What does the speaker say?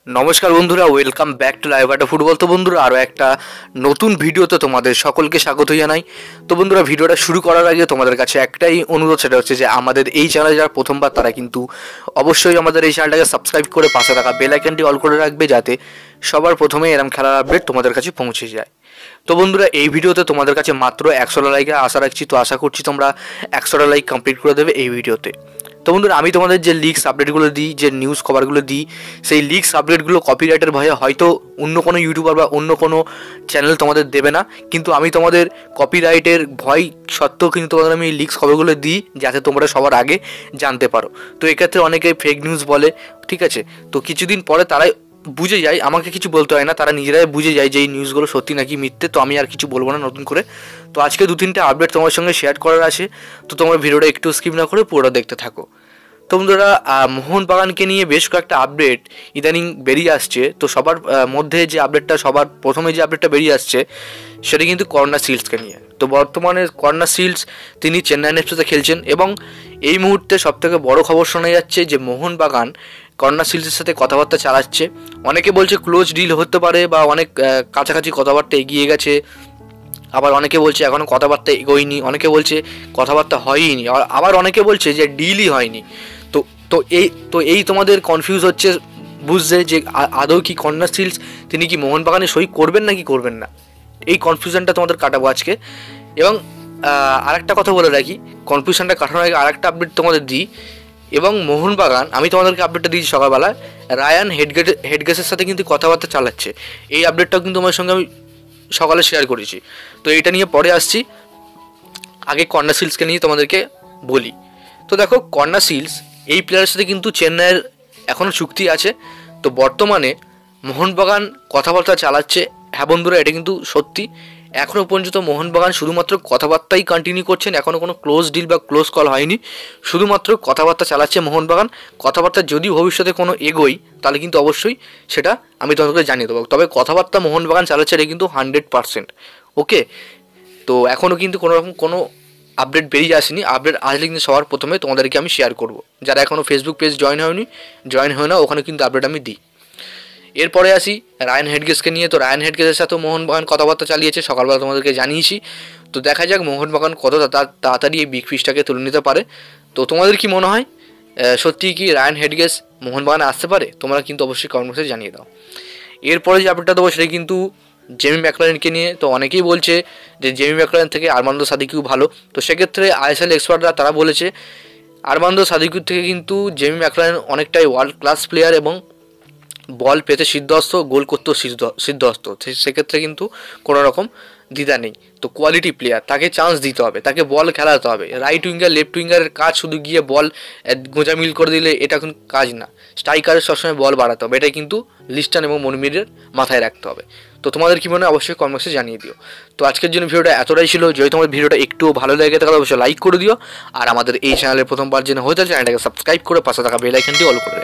নমস্কার বন্ধুরা, welcome back to live আড্ডা ফুটবল। তো বন্ধুরা, আরও একটা নতুন ভিডিওতে তোমাদের সকলকে স্বাগত জানাই। তো বন্ধুরা, ভিডিওটা শুরু করার আগে তোমাদের কাছে একটাই অনুরোধ, সেটা হচ্ছে যে আমাদের এই চ্যানেলে যারা প্রথমবার তারা কিন্তু অবশ্যই আমাদের এই চ্যানেলটাকে সাবস্ক্রাইব করে পাশে থাকা বেল আইকনটি অল করে রাখবে, যাতে সবার প্রথমে এরম খেলার আপডেট তোমাদের কাছে পৌঁছে যায়। তো বন্ধুরা, এই ভিডিওতে তোমাদের কাছে মাত্র 100টা লাইকের আশা রাখছি। তো আশা করছি তোমরা 100টা লাইক কমপ্লিট করে দেবে এই ভিডিওতে। তো বন্ধুরা, আমি তোমাদের যে লিগস আপডেটগুলো দিই, যে নিউজ খবরগুলো দিই, সেই লিগস আপডেটগুলো কপিরাইটের ভয়ে হয়তো অন্য কোনো ইউটিউবার বা অন্য কোনো চ্যানেল তোমাদের দেবে না, কিন্তু আমি তোমাদের কপিরাইটের ভয় সত্ত্বেও কিন্তু তোমাদের আমি লিগস খবরগুলো দিই, যাতে তোমরা সবার আগে জানতে পারো। তো এক্ষেত্রে অনেকে ফেক নিউজ বলে, ঠিক আছে। তো কিছুদিন পরে তারাই বুঝে যায়, আমাকে কিছু বলতে হয় না, তারা নিজেরাই বুঝে যায় যে এই নিউজগুলো সত্যি নাকি মিথ্যে। তো আমি আর কিছু বলবো না নতুন করে। তো আজকে 2-3টে আপডেট তোমার সঙ্গে শেয়ার করার আছে। তো তোমার ভিডিওটা একটু স্কিপ না করে পুরোটা দেখতে থাকো। তো বন্ধুরা, মোহনবাগানকে নিয়ে বেশ কয়েকটা আপডেট ইদানিং বেরিয়ে আসছে। তো সবার মধ্যে যে আপডেটটা, সবার প্রথমে যে আপডেটটা বেরিয়ে আসছে সেটা কিন্তু কর্নার সিলসকে নিয়ে। তো বর্তমানে কর্নার সিলস তিনি চেন্নাই এফসিতে খেলছেন, এবং এই মুহূর্তে সবথেকে বড় খবর শোনা যাচ্ছে যে মোহনবাগান কর্নার সিলসের সাথে কথাবার্তা চালাচ্ছে। অনেকে বলছে ক্লোজ ডিল হতে পারে, বা অনেক কাছাকাছি কথাবার্তা এগিয়ে গেছে। আবার অনেকে বলছে এখনও কথাবার্তা এগোয়নি, অনেকে বলছে কথাবার্তা হয়ইনি, আবার অনেকে বলছে যে ডিলই হয়নি। তো তো এই তোমাদের কনফিউজ হচ্ছে বুঝতে যে আদৌ কি কর্নার সিলস তিনি কি মোহনবাগানে সই করবেন নাকি করবেন না। এই কনফিউশনটা তোমাদের কাটাবো আজকে। এবং আরেকটা কথা বলে রাখি, কনফিউশনটা কাটানোর আগে আরেকটা আপডেট তোমাদের দিই। এবং মোহনবাগান, আমি তোমাদেরকে আপডেটটা দিয়েছি সকালবেলা, রায়ান হেডগেসের সাথে কিন্তু কথাবার্তা চালাচ্ছে। এই আপডেটটাও কিন্তু আমার সঙ্গে আমি সকালে শেয়ার করেছি। তো এইটা নিয়ে পরে আসছি, আগে কর্নার সিলসকে নিয়ে তোমাদেরকে বলি। তো দেখো, কর্নার সিলস এই প্লেয়ারের সাথে কিন্তু চেন্নাইয়ের এখনও চুক্তি আছে। তো বর্তমানে মোহনবাগান কথাবার্তা চালাচ্ছে। হ্যাঁ বন্ধুরা, এটা কিন্তু সত্যি। এখনও পর্যন্ত মোহনবাগান শুধুমাত্র কথাবার্তাই কন্টিনিউ করছেন, এখনও কোনো ক্লোজ ডিল বা ক্লোজ কল হয়নি, শুধুমাত্র কথাবার্তা চালাচ্ছে মোহনবাগান। কথাবার্তা যদি ভবিষ্যতে কোনো এগোই, তাহলে কিন্তু অবশ্যই সেটা আমি তোমাদেরকে জানিয়ে দেবো। তবে কথাবার্তা মোহনবাগান চালাচ্ছে, এটা কিন্তু 100%। ওকে, তো এখনও কিন্তু কোনোরকম কোনো আপডেট বেরিয়ে আসেনি। আপডেট আসলে কিন্তু সবার প্রথমে তোমাদেরকে আমি শেয়ার করব। যারা এখনও ফেসবুক পেজ জয়েন হয় না, ওখানে কিন্তু আপডেট আমি দিই। এরপরে আসি রায়ান হেডগেসকে নিয়ে। তো রায়ান হেডগেসের সাথেও মোহনবাগান কথাবার্তা চালিয়েছে, সকালবেলা তোমাদেরকে জানিয়েছি। তো দেখা যাক মোহনবাগান কত তাড়াতাড়ি এই বিগ ফিশটাকে তুলে নিতে পারে। তো তোমাদের কি মনে হয়, সত্যিই কি রায়ান হেডগেস মোহনবাগানে আসতে পারে? তোমরা কিন্তু অবশ্যই কমেন্ট বক্সে জানিয়ে দাও। এরপরে যে আপডেটটা দেবো সেটা কিন্তু জেমি ম্যাকলারেনকে নিয়ে। তো অনেকেই বলছে যে জেমি ম্যাকলারেন থেকে আরমান্দো সাদিকিউ ভালো। তো সেক্ষেত্রে আইএসএল এক্সপার্টরা তারা বলেছে আরমান্দো সাদিকিউর থেকে কিন্তু জেমি ম্যাকলারেন অনেকটাই ওয়ার্ল্ড ক্লাস প্লেয়ার, এবং বল পেতে সিদ্ধহস্ত, গোল করতেও সিদ্ধহস্ত। সেক্ষেত্রে কিন্তু কোনো রকম দ্বিধা নেই। তো কোয়ালিটি প্লেয়ার, তাকে চান্স দিতে হবে, তাকে বল খেলাতে হবে। রাইট উইঙ্গার লেফট উইঙ্গারের কাজ শুধু গিয়ে বল গোঁজামিল করে দিলে এটা কিন্তু কাজ না। স্ট্রাইকারের সবসময় বল বাড়াতে হবে, এটাই কিন্তু লিস্টান এবং মনিমিরের মাথায় রাখতে হবে। তো তোমাদের কি মনে হয় অবশ্যই কমেন্ট বক্সে জানিয়ে দিও। তো আজকের জন্য ভিডিওটা এতটাই ছিল। যদি তোমার ভিডিওটা একটু ভালো লেগে থাকে অবশ্যই লাইক করে দিও, আর আমাদের এই চ্যানেলের প্রথমবার জন্য হয়ে থাকে চ্যানেলটাকে সাবস্ক্রাইব করে পাশে থাকা বেল আইকনটি অল করে